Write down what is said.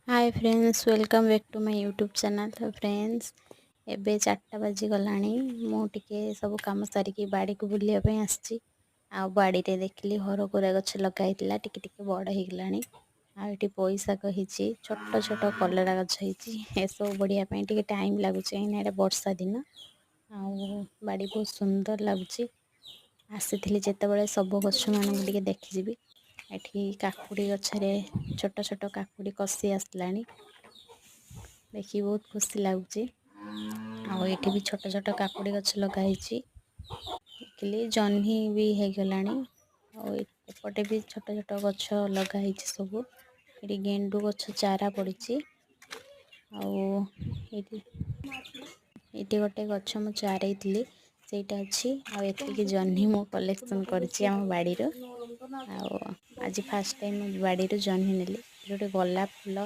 Hi friends, welcome back to my YouTube channel. तो friends, एबे 4टा बाजी गलानी। मु टिके सब काम सारिकी बाड़ी को बुलिया पे आसची। आ बाड़ी रे देखली हरपुरा गछ लगाइतिला, टिके टिके बड़ हो गलानी। आ एटी पोई शाग हिची, छोट छोट कलरा गछ हिची। ए सब बढ़िया पे टिके टाइम लागुचे, एना एटा वर्षा दिन। आ बाड़ी बहुत सुंदर लागुची। आसीथिली जेतेबेले सब गछ मान टिके देखि जिबी। एठी काकुड़ी गछरे छोट छोट काकुड़ी कसी आसलानी, देखी बहुत खुशी लगुच। आ एठी भी छोट छोट काकुड़ी गछ लगाई। देखिली जह्नी भी हो गलानी। एपटे भी छोट छोट गछ लगाई सब। ये गेंडू गछ चारा पड़ी। ये गोटे गछ मु चारे सेटा अच्छी। आती जह्नी मु कलेक्शन करची आम बाड़ी। आज फास्ट टाइम बाड़ी जह्नी नेली। गोटे गोलाप फुल